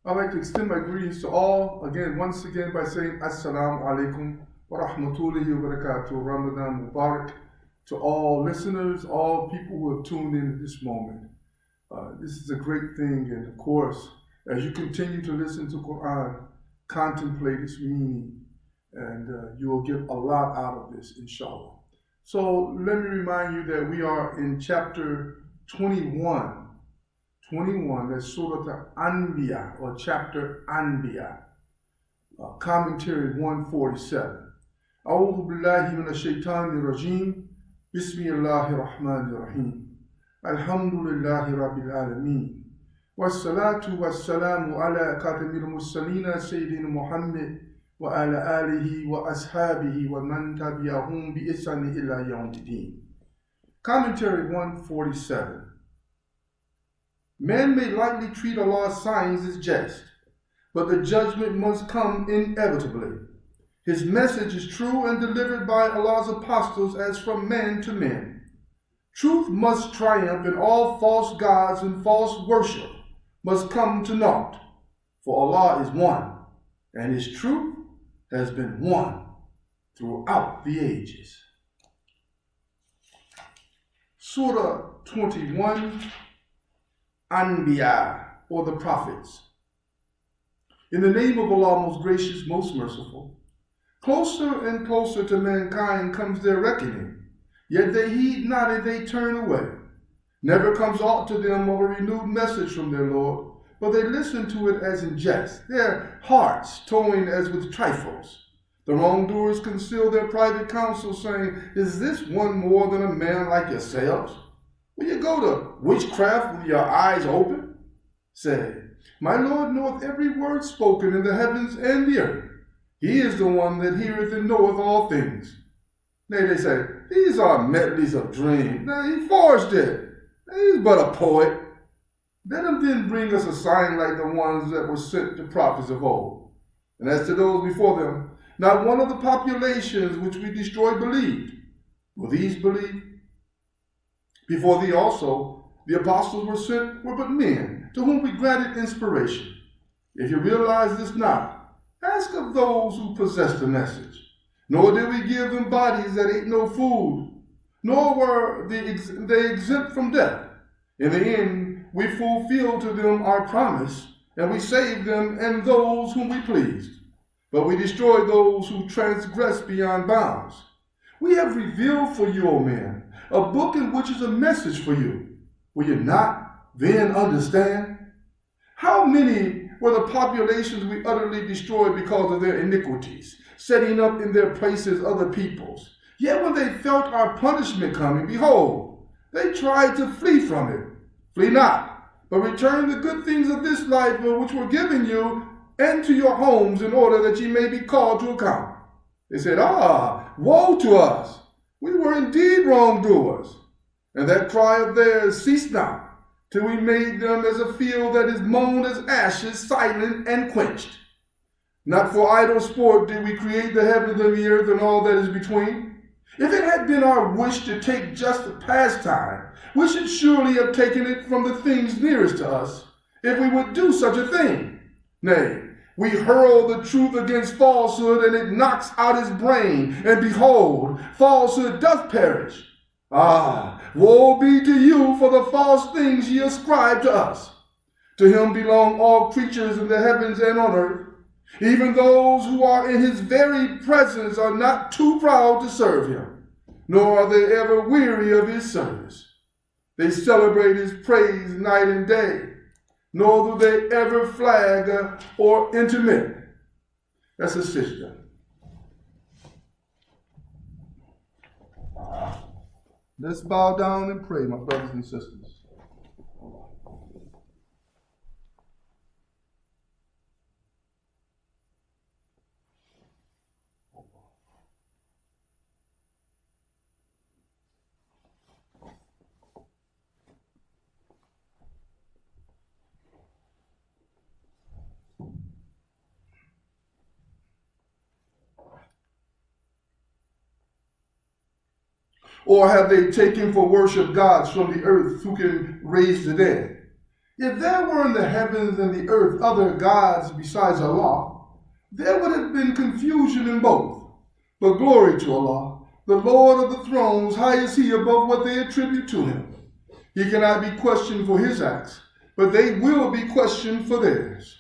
I'd like to extend my greetings to all, once again, by saying Assalamu alaikum wa rahmatullahi wa barakatuh, Ramadan Mubarak, to all listeners, all people who have tuned in at this moment. This is a great thing, and of course, as you continue to listen to Quran, contemplate its meaning, and you will get a lot out of this, inshallah. So let me remind you that we are in chapter 21, that's Surah Al-Anbiya, or chapter Anbiya, commentary 147. A'udhu billahi minash shaitanir rajim, bismillahir rahmanir rahim, alhamdulillahi rabbil alameen, wassalatu wassalamu ala khatamil mursalina sayyidina Muhammad wa ala alihi wa ashabihi wa man tabi'ahum bi ihsani ila yawmiddin. Commentary 147. Men may lightly treat Allah's signs as jest, but the judgment must come inevitably. His message is true and delivered by Allah's apostles as from man to man. Truth must triumph, and all false gods and false worship must come to naught. For Allah is one, and His truth has been one throughout the ages. Surah 21, Anbiya, or the prophets. In the name of Allah, most gracious, most merciful. Closer and closer to mankind comes their reckoning, yet they heed not and they turn away. Never comes aught to them of a renewed message from their Lord, but they listen to it as in jest, their hearts toying as with trifles. The wrongdoers conceal their private counsel, saying, "Is this one more than a man like yourselves? Will you go to witchcraft with your eyes open?" Say, "My Lord knoweth every word spoken in the heavens and the earth. He is the one that heareth and knoweth all things." Nay, they say, "These are medleys of dreams. Now he forged it. He's but a poet." Let him then bring us a sign like the ones that were sent to prophets of old. And as to those before them, not one of the populations which we destroyed believed. Will these believe? Before thee also, the apostles were sent were but men, to whom we granted inspiration. If you realize this not, ask of those who possess the message. Nor did we give them bodies that ate no food, nor were they exempt from death. In the end, we fulfilled to them our promise, and we saved them and those whom we pleased. But we destroyed those who transgressed beyond bounds. We have revealed for you, O men, a book in which is a message for you. Will you not then understand? How many were the populations we utterly destroyed because of their iniquities, setting up in their places other peoples? Yet when they felt our punishment coming, behold, they tried to flee from it. Flee not, but return the good things of this life which were given you, and to your homes, in order that ye may be called to account. They said, woe to us! We were indeed wrongdoers. And that cry of theirs ceased not, till we made them as a field that is mown as ashes, silent and quenched. Not for idle sport did we create the heavens and the earth and all that is between. If it had been our wish to take just a pastime, we should surely have taken it from the things nearest to us, if we would do such a thing. Nay, we hurl the truth against falsehood, and it knocks out his brain, and behold, falsehood doth perish. Woe be to you for the false things ye ascribe to us. To him belong all creatures in the heavens and on earth. Even those who are in his very presence are not too proud to serve him, nor are they ever weary of his service. They celebrate his praise night and day, nor do they ever flag or intermit. That's a sister. Let's bow down and pray, my brothers and sisters. Or have they taken for worship gods from the earth who can raise the dead? If there were in the heavens and the earth other gods besides Allah, there would have been confusion in both. But glory to Allah, the Lord of the thrones, high is he above what they attribute to him. He cannot be questioned for his acts, but they will be questioned for theirs.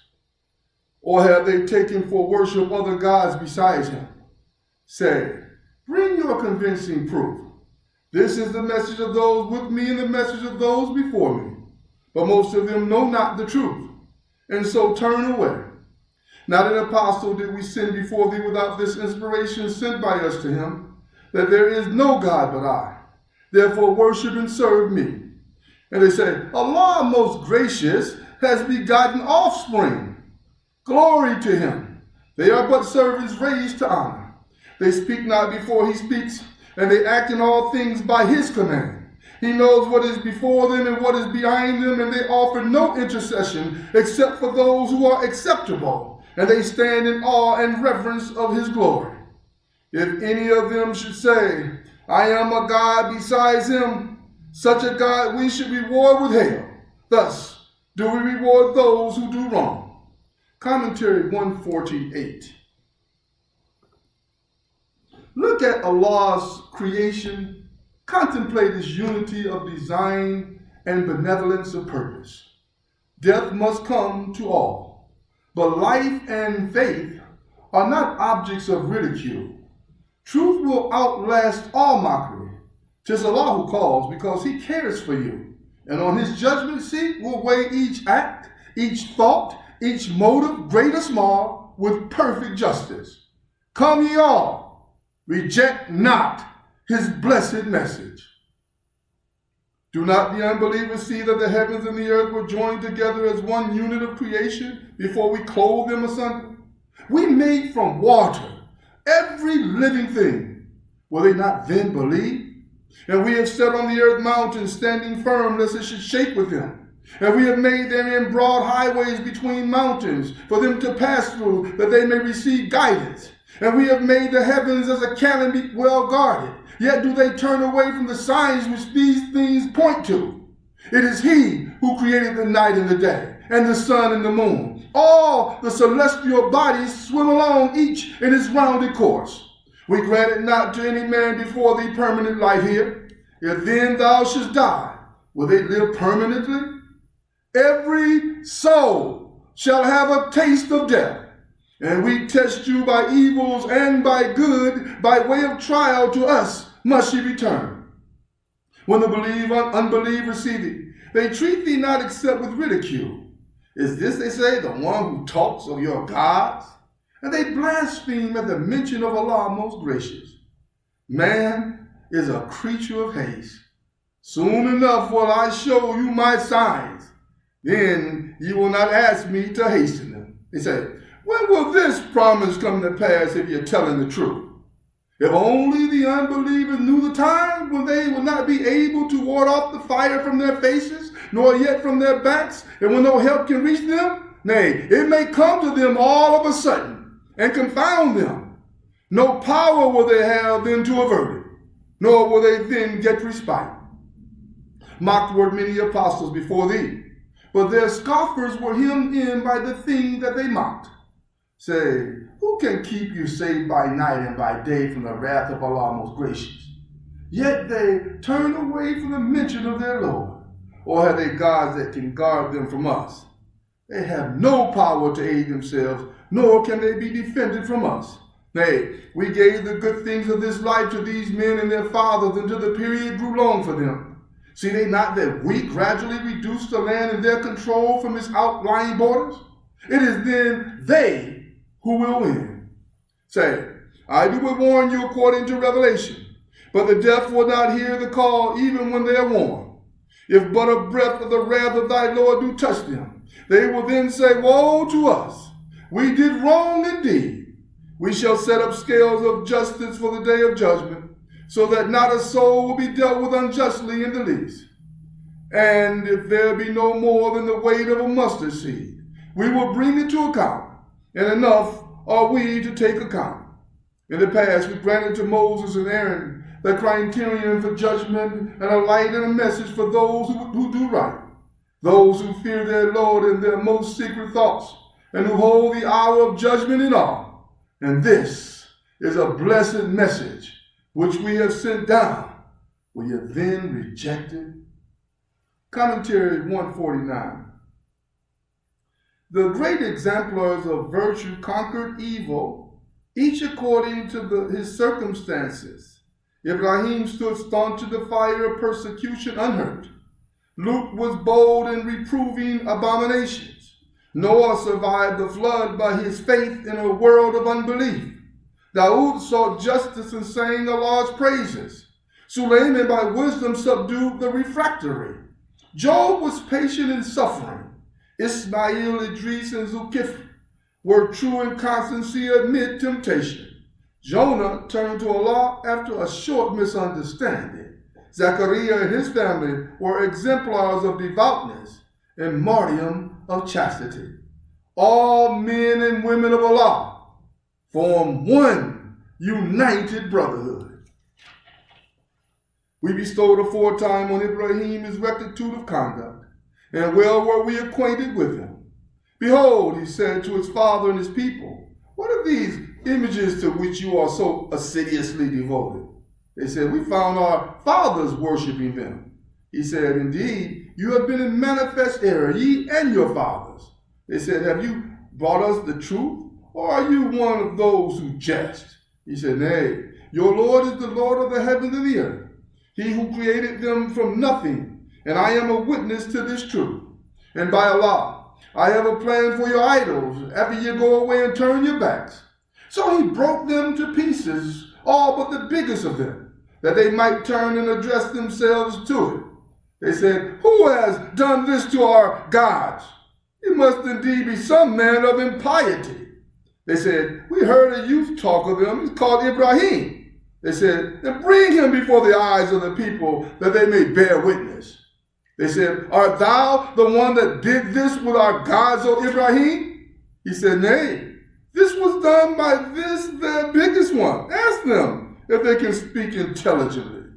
Or have they taken for worship other gods besides him? Say, bring your convincing proof. This is the message of those with me and the message of those before me. But most of them know not the truth, and so turn away. Not an apostle did we send before thee without this inspiration sent by us to him, that there is no God but I. Therefore worship and serve me. And they say, Allah most gracious has begotten offspring. Glory to him. They are but servants raised to honor. They speak not before he speaks, and they act in all things by his command. He knows what is before them and what is behind them, and they offer no intercession except for those who are acceptable, and they stand in awe and reverence of his glory. If any of them should say, I am a God besides him, such a God we should reward with hell. Thus do we reward those who do wrong. Commentary 148. Look at Allah's creation. Contemplate his unity of design and benevolence of purpose. Death must come to all, but life and faith are not objects of ridicule. Truth will outlast all mockery. 'Tis Allah who calls because he cares for you, and on his judgment seat will weigh each act, each thought, each motive, great or small, with perfect justice. Come ye all, reject not his blessed message. Do not the unbelievers see that the heavens and the earth were joined together as one unit of creation before we clothed them asunder? We made from water every living thing. Will they not then believe? And we have set on the earth mountains, standing firm lest it should shake with them. And we have made therein broad highways between mountains for them to pass through, that they may receive guidance. And we have made the heavens as a canopy well guarded. Yet do they turn away from the signs which these things point to. It is he who created the night and the day, and the sun and the moon. All the celestial bodies swim along, each in its rounded course. We granted not to any man before thee permanent life here. If then thou shouldst die, will they live permanently? Every soul shall have a taste of death. And we test you by evils and by good, by way of trial to us must ye return. When the unbelievers see thee, they treat thee not except with ridicule. Is this, they say, the one who talks of your gods? And they blaspheme at the mention of Allah most gracious. Man is a creature of haste. Soon enough will I show you my signs. Then you will not ask me to hasten them. They say, when will this promise come to pass if you're telling the truth? If only the unbelievers knew the time when they would not be able to ward off the fire from their faces, nor yet from their backs, and when no help can reach them, nay, it may come to them all of a sudden and confound them. No power will they have then to avert it, nor will they then get respite. Mocked were many apostles before thee, but their scoffers were hemmed in by the thing that they mocked. Say, who can keep you safe by night and by day from the wrath of Allah most gracious? Yet they turn away from the mention of their Lord. Or have they gods that can guard them from us? They have no power to aid themselves, nor can they be defended from us. Nay, we gave the good things of this life to these men and their fathers until the period grew long for them. See they not that we gradually reduce the land in their control from its outlying borders? It is then they who will win. Say, I do warn you according to Revelation, but the deaf will not hear the call even when they are warned. If but a breath of the wrath of thy Lord do touch them, they will then say, woe to us, we did wrong indeed. We shall set up scales of justice for the day of judgment, so that not a soul will be dealt with unjustly in the least. And if there be no more than the weight of a mustard seed, we will bring it to account, and enough are we to take account. In the past, we granted to Moses and Aaron the criterion for judgment and a light and a message for those who do right. those who fear their Lord in their most secret thoughts, and who hold the hour of judgment in awe. And this is a blessed message which we have sent down. Will you then reject it? Commentary 149. The great exemplars of virtue conquered evil, each according to his circumstances. Ibrahim stood staunch to the fire of persecution unhurt. Lut was bold in reproving abominations. Noah survived the flood by his faith in a world of unbelief. Daud sought justice and sang Allah's praises. Suleiman by wisdom subdued the refractory. Job was patient in suffering. Ismail, Idris, and Zulkifl were true in constancy amid temptation. Jonah turned to Allah after a short misunderstanding. Zechariah and his family were exemplars of devoutness and martyrdom of chastity. All men and women of Allah form one united brotherhood. We bestowed aforetime on Ibrahim his rectitude of conduct, and well were we acquainted with him. Behold, he said to his father and his people, what are these images to which you are so assiduously devoted? They said, we found our fathers worshiping them. He said, indeed, you have been in manifest error, ye and your fathers. They said, have you brought us the truth, or are you one of those who jest? He said, nay, your Lord is the Lord of the heavens and the earth, he who created them from nothing, and I am a witness to this truth. And by Allah, I have a plan for your idols after you go away and turn your backs. So he broke them to pieces, all but the biggest of them, that they might turn and address themselves to it. They said, who has done this to our gods? It must indeed be some man of impiety. They said, we heard a youth talk of him. He's called Ibrahim. They said, then bring him before the eyes of the people that they may bear witness. They said, art thou the one that did this with our gods, O Ibrahim? He said, nay, this was done by this, their biggest one. Ask them if they can speak intelligently.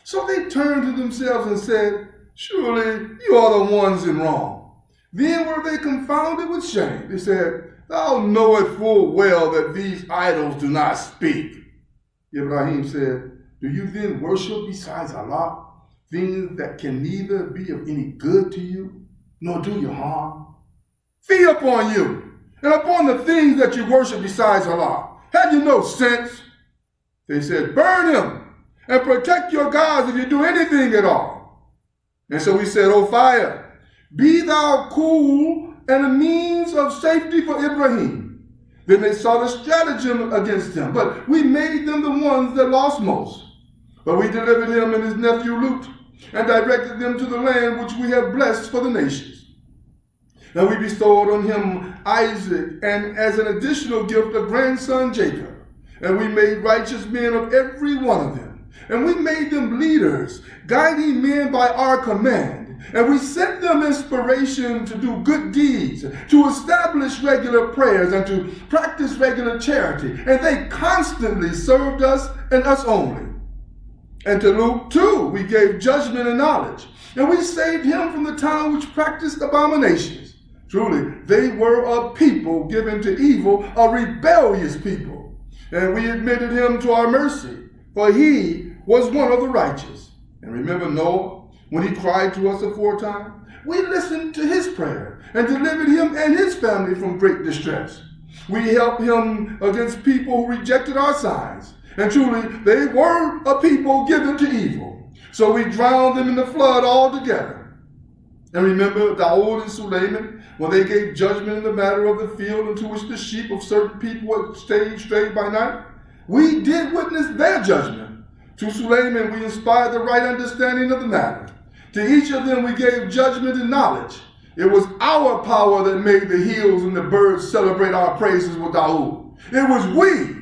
So they turned to themselves and said, surely you are the ones in wrong. Then were they confounded with shame. They said, thou knowest full well that these idols do not speak. Ibrahim said, do you then worship besides Allah things that can neither be of any good to you, nor do you harm? Feed upon you, and upon the things that you worship besides Allah. Have you no sense? They said, burn him, and protect your gods if you do anything at all. And so he said, O fire, be thou cool and a means of safety for Ibrahim. Then they sought a stratagem against him, but we made them the ones that lost most. But we delivered him and his nephew Lut, and directed them to the land which we have blessed for the nations. And we bestowed on him Isaac, and as an additional gift a grandson Jacob. And we made righteous men of every one of them. And we made them leaders, guiding men by our command. And we sent them inspiration to do good deeds, to establish regular prayers, and to practice regular charity. And they constantly served us and us only. And to Lut too we gave judgment and knowledge. And we saved him from the town which practiced abominations. Truly, they were a people given to evil, a rebellious people. And we admitted him to our mercy, for he was one of the righteous. And remember Noah, when he cried to us aforetime? We listened to his prayer and delivered him and his family from great distress. We helped him against people who rejected our signs. And truly, they were a people given to evil. So we drowned them in the flood altogether. And remember Daud and Suleiman, when they gave judgment in the matter of the field into which the sheep of certain people had strayed by night? We did witness their judgment. To Suleiman we inspired the right understanding of the matter. To each of them we gave judgment and knowledge. It was our power that made the hills and the birds celebrate our praises with Daud. It was we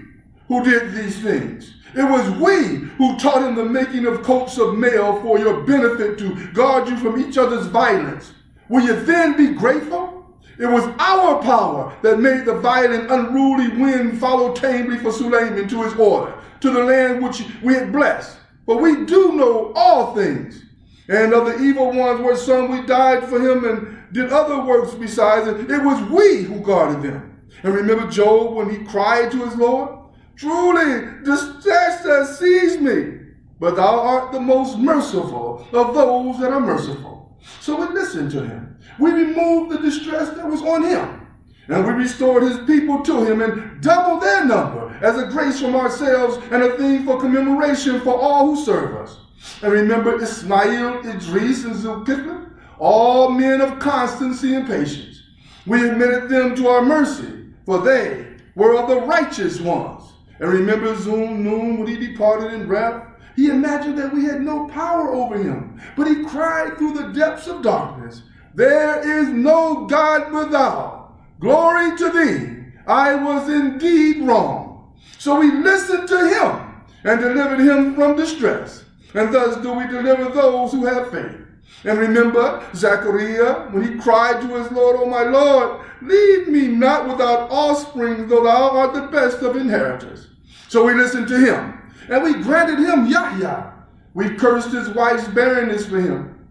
who did these things. It was we who taught him the making of coats of mail for your benefit to guard you from each other's violence. Will you then be grateful? It was our power that made the violent, unruly wind follow tamely for Suleiman to his order, to the land which we had blessed. But we do know all things. And of the evil ones were some we died for him and did other works besides it. It was we who guarded them. And remember Job when he cried to his Lord, truly distress has seized me, but thou art the most merciful of those that are merciful. So we listened to him. We removed the distress that was on him. And we restored his people to him and doubled their number as a grace from ourselves and a thing for commemoration for all who serve us. And remember Ismail, Idris, and Zulkifli, all men of constancy and patience. We admitted them to our mercy, for they were of the righteous ones. And remember Nun when he departed in wrath. He imagined that we had no power over him, but he cried through the depths of darkness, there is no God but thou. Glory to thee. I was indeed wrong. So we listened to him and delivered him from distress. And thus do we deliver those who have faith. And remember Zechariah when he cried to his Lord, O my Lord, leave me not without offspring, though thou art the best of inheritors. So we listened to him, and we granted him Yahya. We cursed his wife's barrenness for him.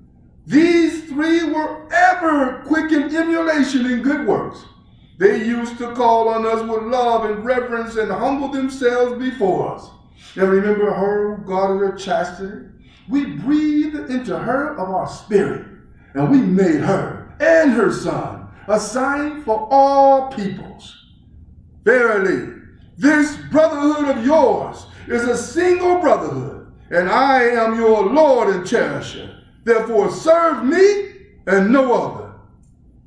These three were ever quick in emulation in good works. They used to call on us with love and reverence and humble themselves before us. And remember her who guarded her chastity. We breathed into her of our spirit, and we made her and her son a sign for all peoples. Verily, this brotherhood of yours is a single brotherhood, and I am your Lord and cherisher. Therefore serve me and no other.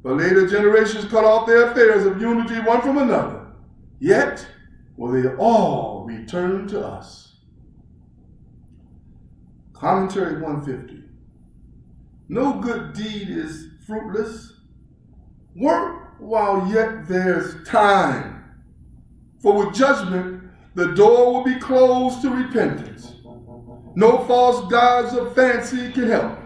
But later generations cut off their affairs of unity one from another. Yet will they all return to us. Commentary 150. No good deed is fruitless. Work while yet there's time. For with judgment, the door will be closed to repentance. No false gods of fancy can help.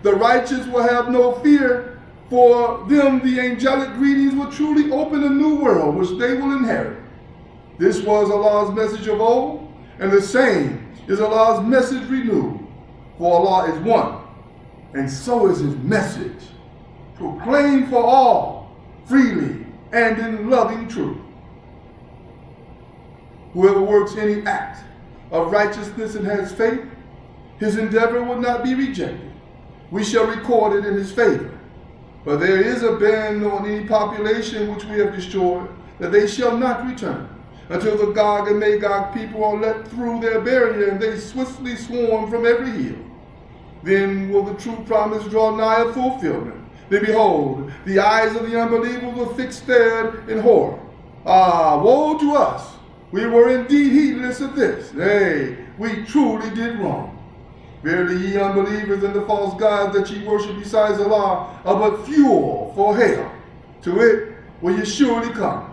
The righteous will have no fear. For them, the angelic greetings will truly open a new world, which they will inherit. This was Allah's message of old, and the same is Allah's message renewed. For Allah is one, and so is his message, proclaimed for all, freely and in loving truth. Whoever works any act of righteousness and has faith, his endeavor will not be rejected. We shall record it in his favor. But there is a ban on any population which we have destroyed, that they shall not return, until the Gog and Magog people are let through their barrier, and they swiftly swarm from every hill. Then will the true promise draw nigh of fulfillment. Then behold, the eyes of the unbelievers will fixed there in horror. Ah, woe to us! We were indeed heedless of this. Nay, we truly did wrong. Verily, ye unbelievers and the false gods that ye worship besides Allah are but fuel for hell. To it will ye surely come.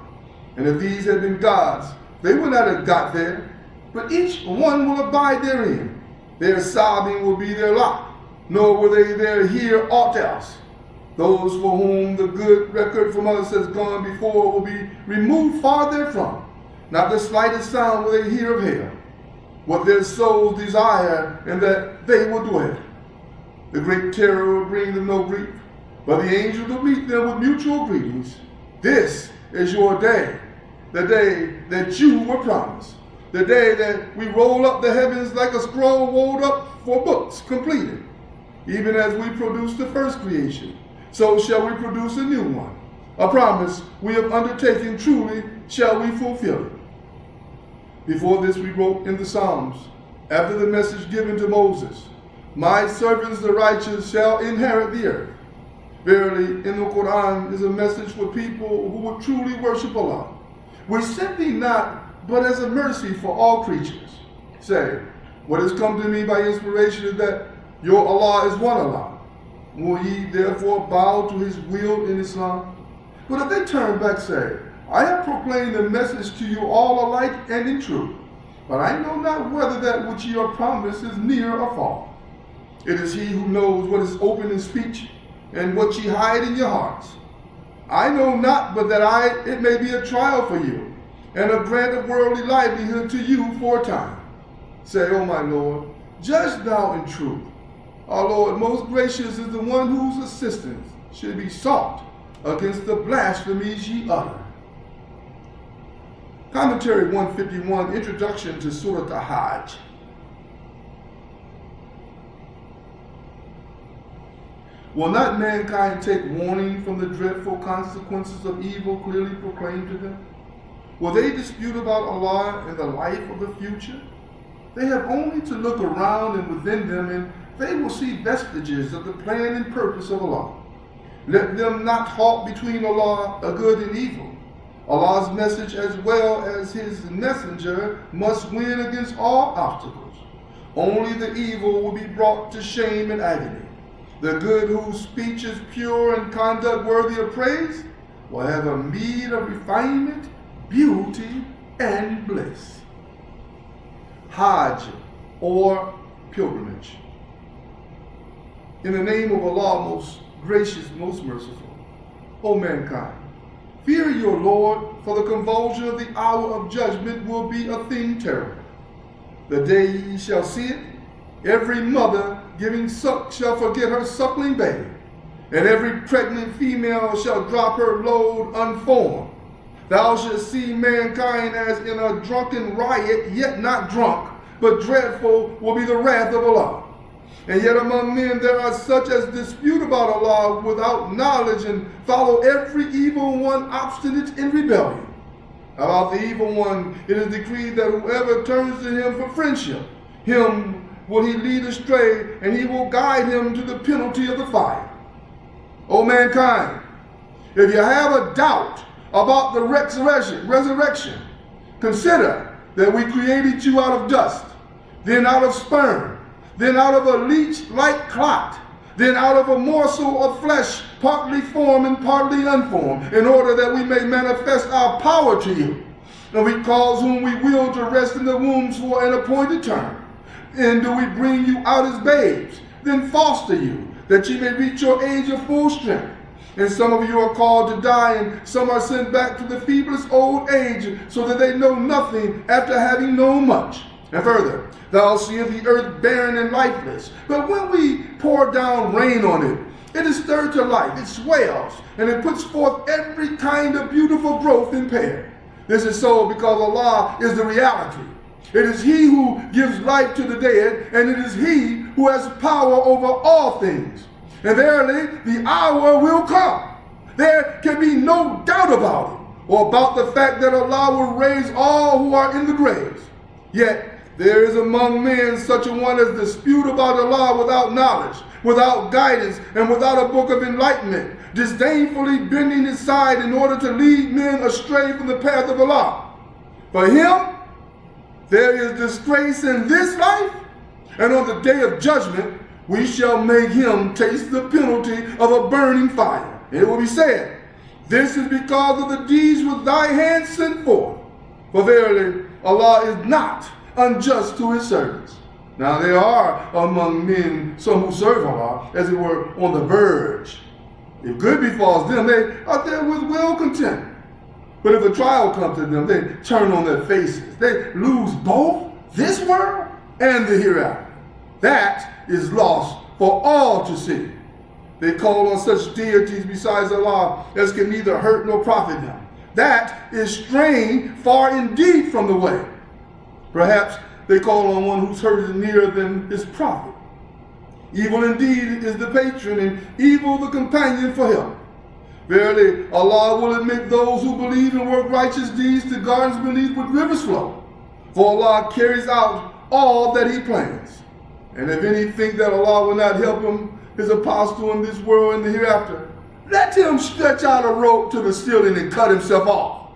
And if these had been gods, they would not have got there, but each one will abide therein. Their sobbing will be their lot, nor will they there hear aught else. Those for whom the good record from us has gone before will be removed far therefrom. Not the slightest sound will they hear of hell. What their souls desire, and that they will dwell. The great terror will bring them no grief, but the angels will meet them with mutual greetings. This is your day, the day that you were promised, the day that we roll up the heavens like a scroll rolled up for books completed. Even as we produced the first creation, so shall we produce a new one. A promise we have undertaken, truly shall we fulfill it. Before this we wrote in the Psalms, after the message given to Moses, my servants the righteous shall inherit the earth. Verily, in the Qur'an is a message for people who will truly worship Allah. We sent thee not, but as a mercy for all creatures. Say, what has come to me by inspiration is that your Allah is one Allah. Will ye therefore bow to his will in Islam? But if they turn back, say, I have proclaimed the message to you all alike and in truth, but I know not whether that which ye are promised is near or far. It is he who knows what is open in speech and what ye hide in your hearts. I know not but that it may be a trial for you, and a grant of worldly livelihood to you for a time. Say, O my Lord, judge thou in truth. our Lord most gracious is the one whose assistance should be sought against the blasphemies ye utter. Commentary 151, Introduction to Surah Al-Hajj. Will not mankind take warning from the dreadful consequences of evil clearly proclaimed to them? Will they dispute about Allah and the life of the future? They have only to look around and within them, and they will see vestiges of the plan and purpose of Allah. Let them not halt between Allah, a good and evil. Allah's message as well as his messenger must win against all obstacles. Only the evil will be brought to shame and agony. The good, whose speech is pure and conduct worthy of praise, will have a meed of refinement, beauty, and bliss. Hajj, or pilgrimage. In the name of Allah, most gracious, most merciful, O mankind, fear your Lord, for the convulsion of the hour of judgment will be a thing terrible. The day ye shall see it, every mother giving suck shall forget her suckling baby, and every pregnant female shall drop her load unformed. Thou shalt see mankind as in a drunken riot, yet not drunk, but dreadful will be the wrath of Allah. And yet among men there are such as dispute about Allah without knowledge, and follow every evil one obstinate in rebellion. About the evil one, it is decreed that whoever turns to him for friendship, him will he lead astray, and he will guide him to the penalty of the fire. O mankind, if you have a doubt about the resurrection, consider that we created you out of dust, then out of sperm, then out of a leech-like clot, then out of a morsel of flesh, partly formed and partly unformed, in order that we may manifest our power to you. And we cause whom we will to rest in the wombs for an appointed term. And do we bring you out as babes, then foster you, that ye may reach your age of full strength. And some of you are called to die, and some are sent back to the feeblest old age, so that they know nothing after having known much. And further, thou seest the earth barren and lifeless, but when we pour down rain on it, it is stirred to life, it swells, and it puts forth every kind of beautiful growth in pair. This is so because Allah is the reality. It is he who gives life to the dead, and it is he who has power over all things. And verily, the hour will come. There can be no doubt about it, or about the fact that Allah will raise all who are in the graves. Yet, there is among men such a one as dispute about Allah without knowledge, without guidance, and without a book of enlightenment, disdainfully bending his side in order to lead men astray from the path of Allah. For him, there is disgrace in this life, and on the day of judgment, we shall make him taste the penalty of a burning fire. And it will be said, this is because of the deeds which thy hands sent forth. For verily, Allah is not unjust to his servants. Now there are among men some who serve Allah, as it were, on the verge. If good befalls them, they are there with well content. But if a trial comes to them, they turn on their faces. They lose both this world and the hereafter. That is lost for all to see. They call on such deities besides Allah as can neither hurt nor profit them. That is straying far indeed from the way. Perhaps they call on one whose hurt is nearer than his profit. Evil indeed is the patron, and evil the companion for help. Verily, Allah will admit those who believe and work righteous deeds to gardens beneath which rivers flow. For Allah carries out all that he plans. And if any think that Allah will not help him, his apostle in this world and the hereafter, let him stretch out a rope to the ceiling and cut himself off.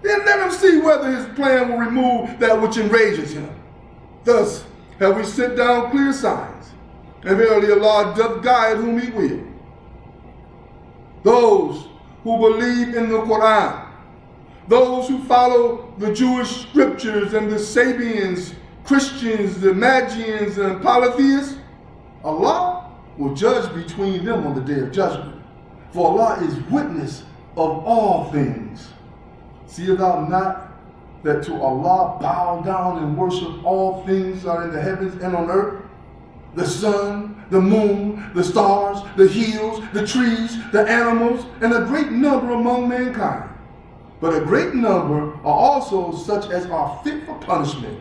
Then let him see whether his plan will remove that which enrages him. Thus have we sent down clear signs, and verily Allah doth guide whom he will. Those who believe in the Qur'an, those who follow the Jewish scriptures and the Sabians, Christians, the Magians, and polytheists, Allah will judge between them on the day of judgment. For Allah is witness of all things. Seest thou not that to Allah bow down and worship all things that are in the heavens and on earth? the sun, the moon, the stars, the hills, the trees, the animals, and a great number among mankind. But a great number are also such as are fit for punishment,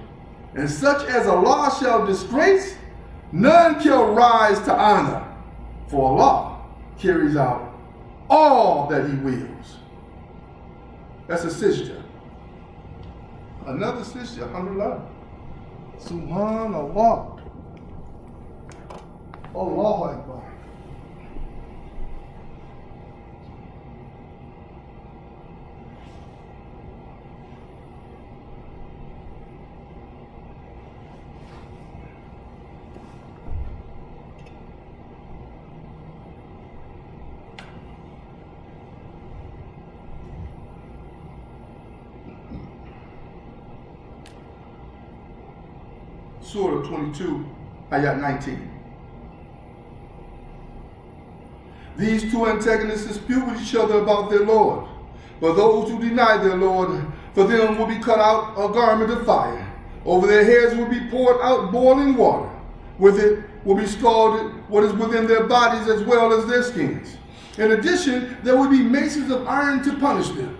and such as Allah shall disgrace, none shall rise to honor, for Allah carries out all that He wills. That's a sijda. Another sijda, alhamdulillah. Subhanallah. Allahu Akbar. Surah 22, ayat 19. These two antagonists dispute with each other about their Lord. But those who deny their Lord, for them will be cut out a garment of fire. Over their heads will be poured out boiling water. With it will be scalded what is within their bodies as well as their skins. In addition, there will be maces of iron to punish them.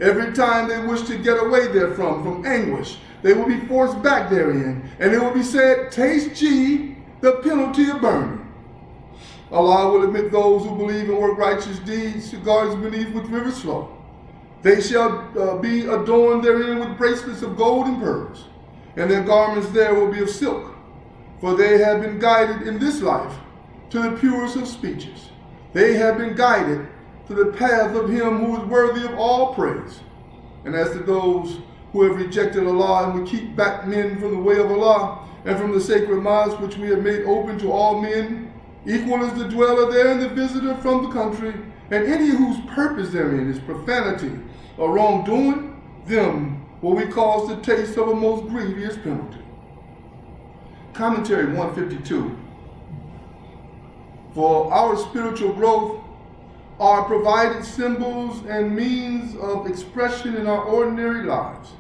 Every time they wish to get away therefrom, from anguish, they will be forced back therein, and it will be said, taste ye the penalty of burning. Allah will admit those who believe and work righteous deeds to gardens beneath which rivers flow. They shall be adorned therein with bracelets of gold and pearls, and their garments there will be of silk, for they have been guided in this life to the purest of speeches. They have been guided to the path of Him who is worthy of all praise. And as to those who have rejected Allah and would keep back men from the way of Allah and from the sacred mosque which we have made open to all men, equal is the dweller there and the visitor from the country, and any whose purpose therein is profanity or wrongdoing, them will we cause the taste of a most grievous penalty. Commentary 152. For our spiritual growth are provided symbols and means of expression in our ordinary lives.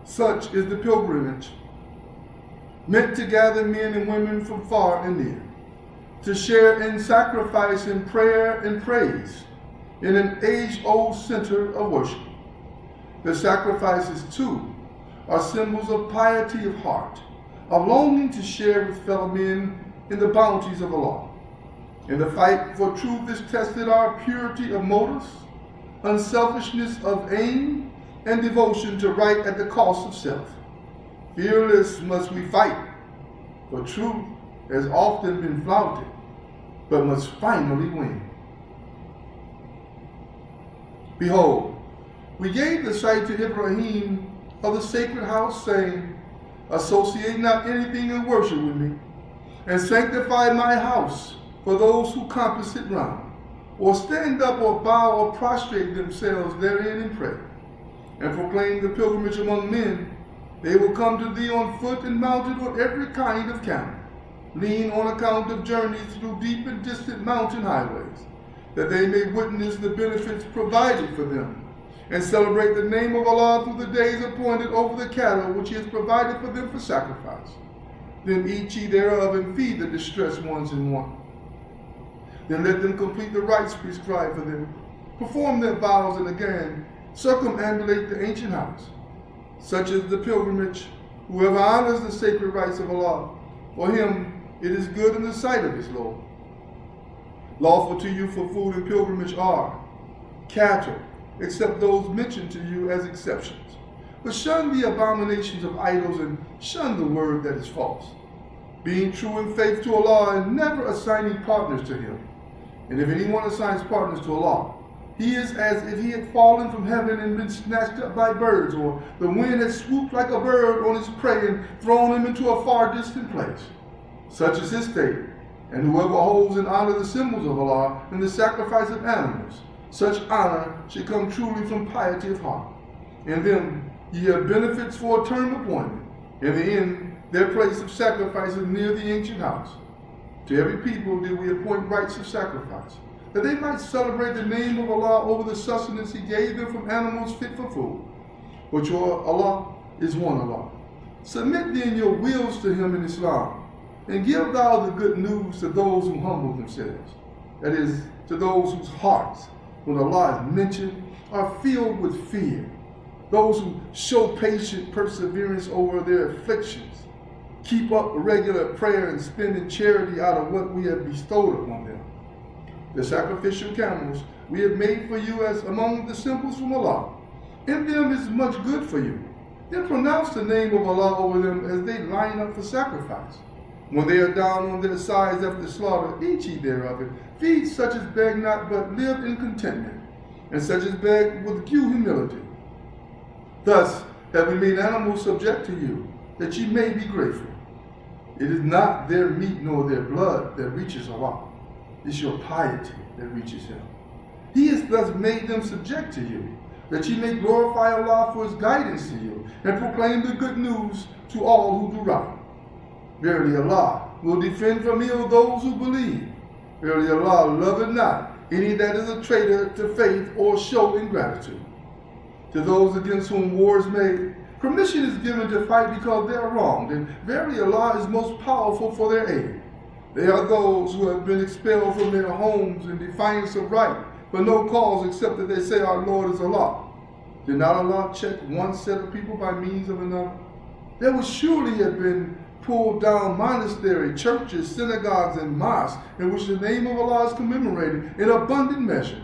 Such is the pilgrimage, meant to gather men and women from far and near, to share in sacrifice and prayer and praise in an age-old center of worship. The sacrifices, too, are symbols of piety of heart, a longing to share with fellow men in the bounties of Allah. In the fight for truth is tested our purity of motives, unselfishness of aim, and devotion to right at the cost of self. Fearless must we fight, for truth has often been flouted, but must finally win. Behold, we gave the sight to Ibrahim of the sacred house, saying, associate not anything in worship with me, and sanctify my house for those who compass it round, or stand up or bow or prostrate themselves therein in prayer, and proclaim the pilgrimage among men. They will come to thee on foot and mounted on every kind of camel, lean on account of journeys through deep and distant mountain highways, that they may witness the benefits provided for them, and celebrate the name of Allah through the days appointed over the cattle which He has provided for them for sacrifice. Then eat ye thereof and feed the distressed ones in want. Then let them complete the rites prescribed for them, perform their vows, and again circumambulate the ancient house. Such is the pilgrimage. Whoever honors the sacred rites of Allah, for him it is good in the sight of his Lord. Lawful to you for food and pilgrimage are cattle, except those mentioned to you as exceptions. But shun the abominations of idols and shun the word that is false, being true in faith to Allah and never assigning partners to Him. And if anyone assigns partners to Allah, he is as if he had fallen from heaven and been snatched up by birds, or the wind had swooped like a bird on his prey and thrown him into a far distant place. Such is his state. And whoever holds and honors the symbols of Allah and the sacrifice of animals, such honor should come truly from piety of heart. In them ye have benefits for a term appointed. In the end, their place of sacrifice is near the ancient house. To every people did we appoint rites of sacrifice, that they might celebrate the name of Allah over the sustenance He gave them from animals fit for food. But your Allah is one Allah. Submit then your wills to Him in Islam, and give thou the good news to those who humble themselves. That is, to those whose hearts, when Allah is mentioned, are filled with fear. Those who show patient perseverance over their afflictions, keep up regular prayer and spending charity out of what we have bestowed upon them. The sacrificial camels we have made for you as among the simples from Allah. In them is much good for you. Then pronounce the name of Allah over them as they line up for sacrifice. When they are down on their sides after slaughter, eat ye thereof, and feed such as beg not, but live in contentment, and such as beg with due humility. Thus have we made animals subject to you, that ye may be grateful. It is not their meat nor their blood that reaches Allah. It's your piety that reaches Him. He has thus made them subject to you, that ye may glorify Allah for His guidance to you, and proclaim the good news to all who do right. Verily Allah will defend from ill those who believe. Verily Allah loveth not any that is a traitor to faith or show ingratitude. To those against whom war is made, permission is given to fight because they are wronged, and verily Allah is most powerful for their aid. They are those who have been expelled from their homes in defiance of right, for no cause except that they say our Lord is Allah. Did not Allah check one set of people by means of another? There would surely have been pulled down monasteries, churches, synagogues, and mosques in which the name of Allah is commemorated in abundant measure.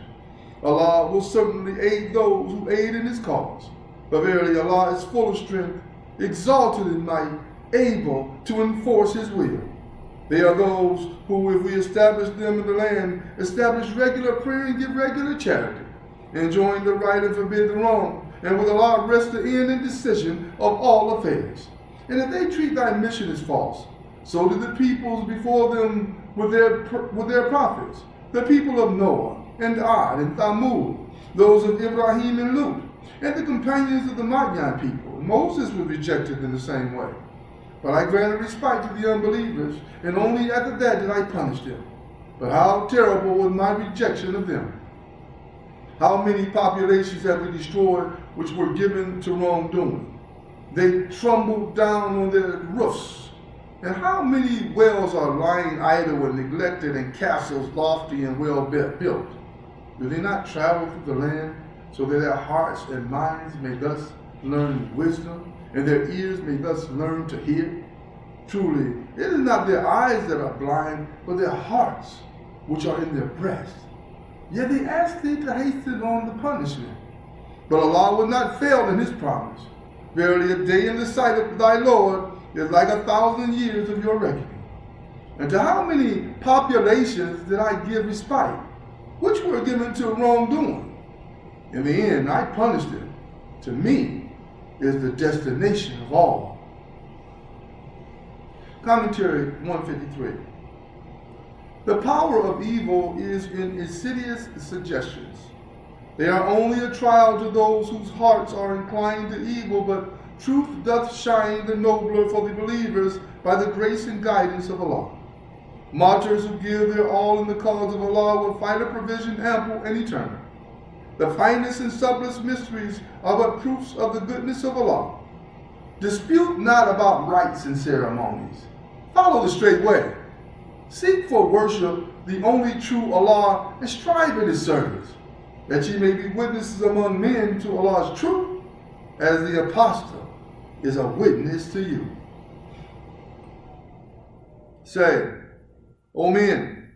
Allah will certainly aid those who aid in His cause. But verily Allah is full of strength, exalted in might, able to enforce His will. They are those who, if we establish them in the land, establish regular prayer and give regular charity, enjoin the right and forbid the wrong, and with Allah rest the end and decision of all affairs. And if they treat thy mission as false, so did the peoples before them with their prophets, the people of Noah, and Ad, and Thamud, those of Ibrahim and Lut, and the companions of the Madian people. Moses was rejected in the same way. But I granted respite to the unbelievers, and only after that did I punish them. But how terrible was my rejection of them. How many populations have we destroyed which were given to wrongdoing? They tumbled down on their roofs. And how many wells are lying idle and neglected, and castles lofty and well built? Do they not travel through the land, so that their hearts and minds may thus learn wisdom, and their ears may thus learn to hear? Truly, it is not their eyes that are blind, but their hearts which are in their breast. Yet they ask thee to hasten on the punishment. But Allah will not fail in His promise. Verily, a day in the sight of thy Lord is like 1,000 years of your reckoning. And to how many populations did I give respite, which were given to wrongdoing? In the end, I punished them. To me is the destination of all. Commentary 153. The power of evil is in insidious suggestions. They are only a trial to those whose hearts are inclined to evil, but truth doth shine the nobler for the believers by the grace and guidance of Allah. Martyrs who give their all in the cause of Allah will find a provision ample and eternal. The finest and subtlest mysteries are but proofs of the goodness of Allah. Dispute not about rites and ceremonies. Follow the straight way. Seek for worship the only true Allah, and strive in His service, that ye may be witnesses among men to Allah's truth, as the apostle is a witness to you. Say, O men,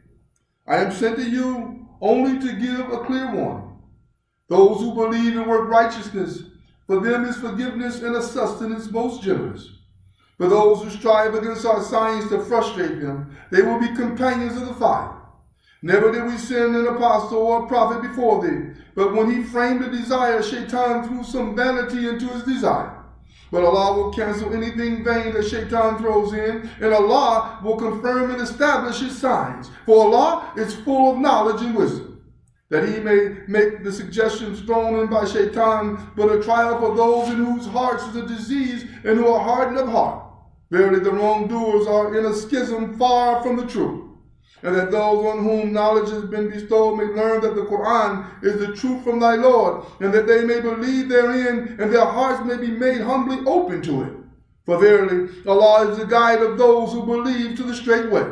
I am sent to you only to give a clear warning. Those who believe and work righteousness, for them is forgiveness and a sustenance most generous. For those who strive against our signs to frustrate them, they will be companions of the fire. Never did we send an apostle or a prophet before thee, but when he framed a desire, Shaitan threw some vanity into his desire. But Allah will cancel anything vain that Shaitan throws in, and Allah will confirm and establish His signs. For Allah is full of knowledge and wisdom, that He may make the suggestions thrown in by Shaitan but a trial for those in whose hearts is a disease and who are hardened of heart. Verily the wrongdoers are in a schism far from the truth, and that those on whom knowledge has been bestowed may learn that the Qur'an is the truth from thy Lord, and that they may believe therein, and their hearts may be made humbly open to it. For verily, Allah is the guide of those who believe to the straight way.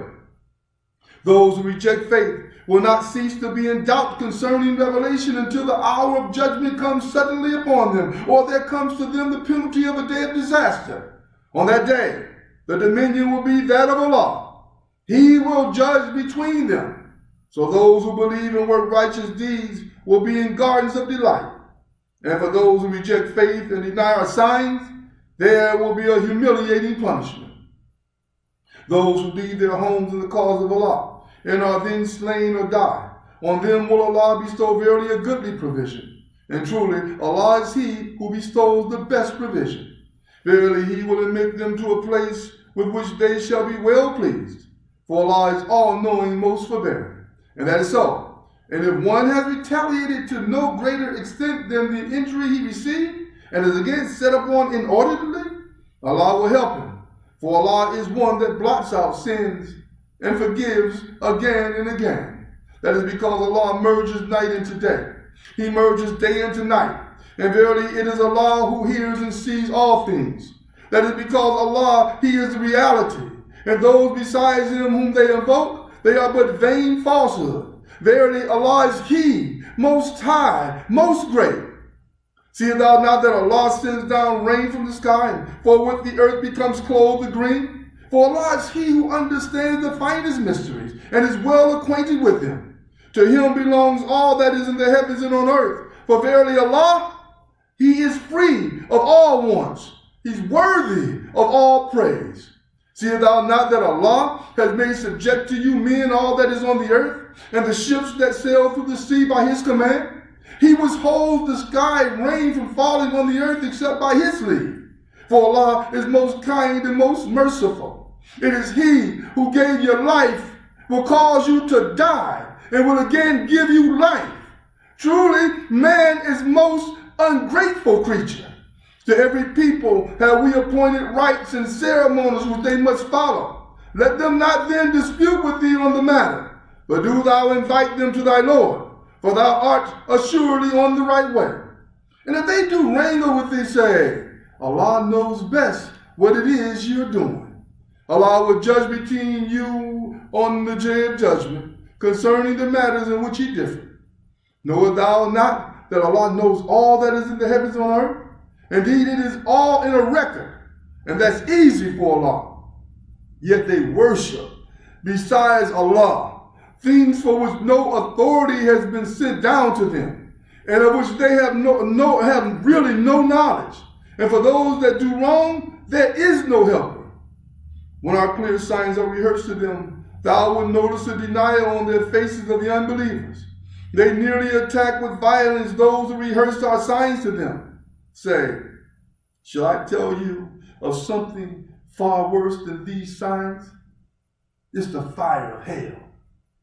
Those who reject faith will not cease to be in doubt concerning revelation until the hour of judgment comes suddenly upon them, or there comes to them the penalty of a day of disaster. On that day, the dominion will be that of Allah. He will judge between them. So those who believe and work righteous deeds will be in gardens of delight. And for those who reject faith and deny our signs, there will be a humiliating punishment. Those who leave their homes in the cause of Allah and are then slain or die, on them will Allah bestow verily a goodly provision. And truly, Allah is He who bestows the best provision. Verily, He will admit them to a place with which they shall be well pleased. For Allah is all-knowing, most forbearing. And that is so. And if one has retaliated to no greater extent than the injury he received, and is again set upon inordinately, Allah will help him. For Allah is one that blots out sins and forgives again and again. That is because Allah merges night into day. He merges day into night. And verily it is Allah who hears and sees all things. That is because Allah, He is the reality. And those besides Him whom they invoke, they are but vain falsehood. Verily Allah is He, most high, most great. Seest thou not that Allah sends down rain from the sky, and forthwith the earth becomes clothed with green? For Allah is He who understands the finest mysteries, and is well acquainted with them. To Him belongs all that is in the heavens and on earth. For verily Allah, He is free of all wants. He's worthy of all praise. Seest thou not that Allah has made subject to you men all that is on the earth, and the ships that sail through the sea by His command? He withholds the sky rain from falling on the earth except by His leave. For Allah is most kind and most merciful. It is He who gave you life, will cause you to die, and will again give you life. Truly, man is most ungrateful creature. To every people have we appointed rites and ceremonies which they must follow. Let them not then dispute with thee on the matter, but do thou invite them to thy Lord. For thou art assuredly on the right way. And if they do wrangle with thee, say, Allah knows best what it is you're doing. Allah will judge between you on the day of judgment concerning the matters in which ye differ. Knowest thou not that Allah knows all that is in the heavens and on earth? Indeed, it is all in a record, and that's easy for Allah. Yet they worship, besides Allah, things for which no authority has been sent down to them, and of which they have really no knowledge. And for those that do wrong, there is no helper. When our clear signs are rehearsed to them, thou wilt notice a denial on their faces of the unbelievers. They nearly attack with violence those who rehearsed our signs to them. Say, shall I tell you of something far worse than these signs? It's the fire of hell.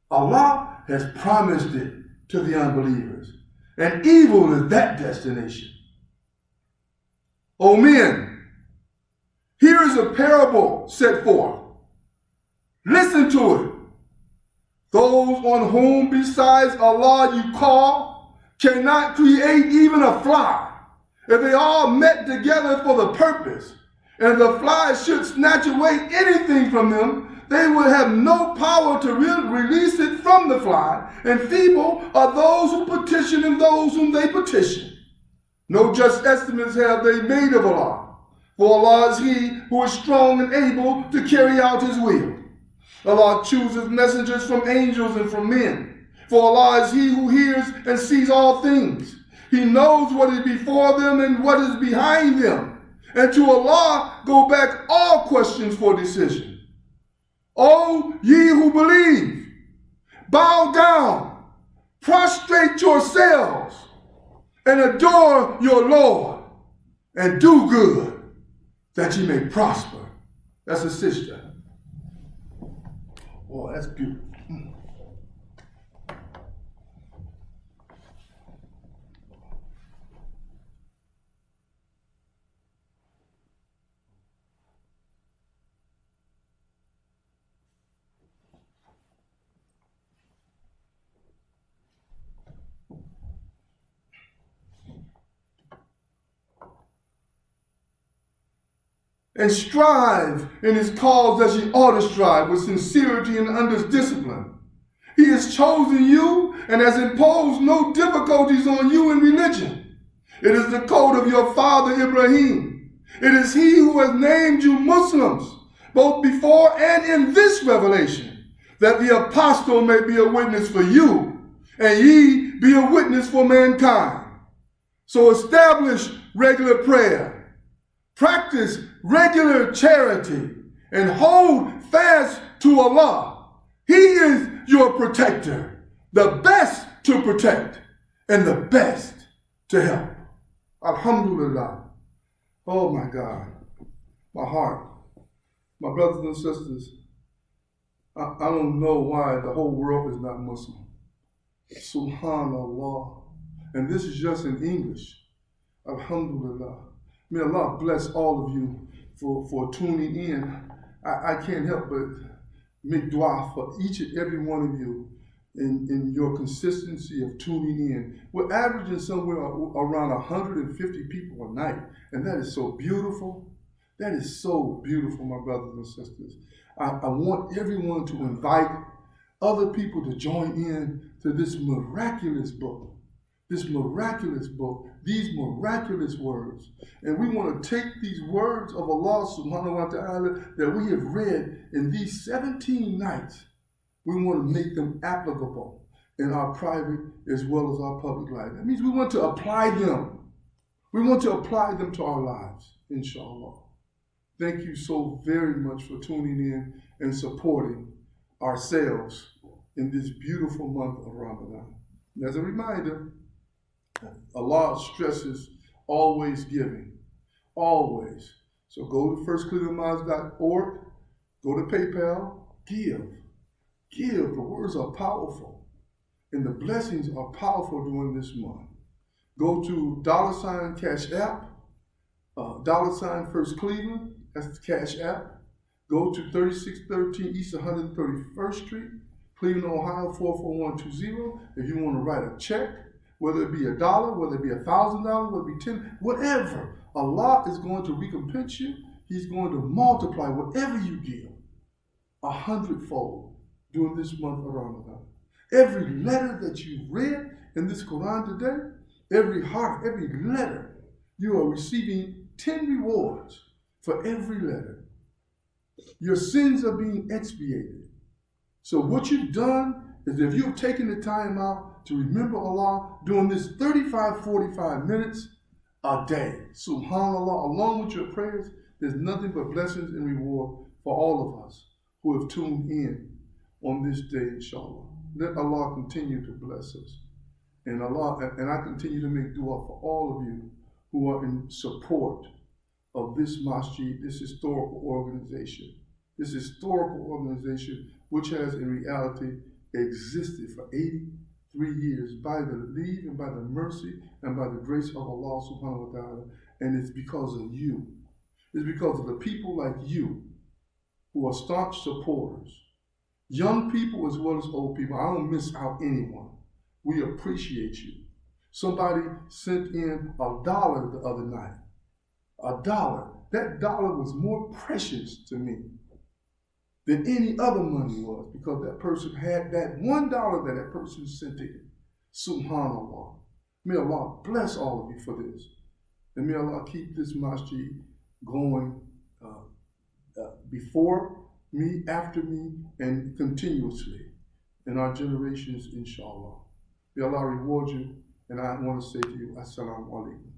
Allah has promised it to the unbelievers, and evil is that destination. O men, here is a parable set forth. Listen to it. Those on whom besides Allah you call cannot create even a fly. If they all met together for the purpose, and the fly should snatch away anything from them, they would have no power to release it from the fly, and feeble are those who petition and those whom they petition. No just estimates have they made of Allah, for Allah is He who is strong and able to carry out His will. Allah chooses messengers from angels and from men, for Allah is He who hears and sees all things. He knows what is before them and what is behind them, and to Allah go back all questions for decision. O ye who believe, bow down, prostrate yourselves, and adore your Lord, and do good, that ye may prosper. That's a sister. Oh, that's beautiful. and strive in his cause as ye ought to strive, with sincerity and under discipline. He has chosen you and has imposed no difficulties on you in religion. It is the code of your father Ibrahim. It is he who has named you Muslims, both before and in this revelation, that the apostle may be a witness for you, and ye be a witness for mankind. So establish regular prayer, practice regular charity, and hold fast to Allah. He is your protector, the best to protect and the best to help. Alhamdulillah. Oh my God, my heart, my brothers and sisters, I don't know why the whole world is not Muslim. Subhanallah. And this is just in English. Alhamdulillah. May Allah bless all of you for tuning in. I can't help but make dua for each and every one of you in your consistency of tuning in. We're averaging somewhere around 150 people a night, and that is so beautiful. That is so beautiful, my brothers and sisters. I want everyone to invite other people to join in to this miraculous book, these miraculous words. And we want to take these words of Allah subhanahu wa ta'ala that we have read in these 17 nights. We want to make them applicable in our private as well as our public life. That means we want to apply them. We want to apply them to our lives, inshallah. Thank you so very much for tuning in and supporting ourselves in this beautiful month of Ramadan. As a reminder, Allah stresses always giving, always. So go to firstclevelandmosque.org, go to PayPal, give. Give. The words are powerful, and the blessings are powerful during this month. Go to $CashApp, $First Cleveland, that's the Cash App. Go to 3613 East 131st Street, Cleveland, Ohio 44120. If you want to write a check, whether it be $1, whether it be $1,000, whether it be $10, whatever, Allah is going to recompense you. He's going to multiply whatever you give 100-fold during this month of Ramadan. Every letter that you read in this Quran today, every harf, every letter, you are receiving 10 rewards for every letter. Your sins are being expiated. So what you've done is if you've taken the time out to remember Allah during this 45 minutes a day, subhanAllah, along with your prayers, there's nothing but blessings and reward for all of us who have tuned in on this day, inshallah. Let Allah continue to bless us. And I continue to make dua for all of you who are in support of this masjid, this historical organization. This historical organization which has in reality existed for 83 years by the leave and by the mercy and by the grace of Allah subhanahu wa ta'ala. And it's because of you. It's because of the people like you who are staunch supporters. Young people as well as old people. I don't miss out anyone. We appreciate you. Somebody sent in $1 the other night. $1. That dollar was more precious to me than any other money was, because that person had that $1 that person sent in. Subhanallah. May Allah bless all of you for this. And may Allah keep this masjid going before me, after me, and continuously in our generations, inshallah. May Allah reward you, and I want to say to you, Assalamu alaikum.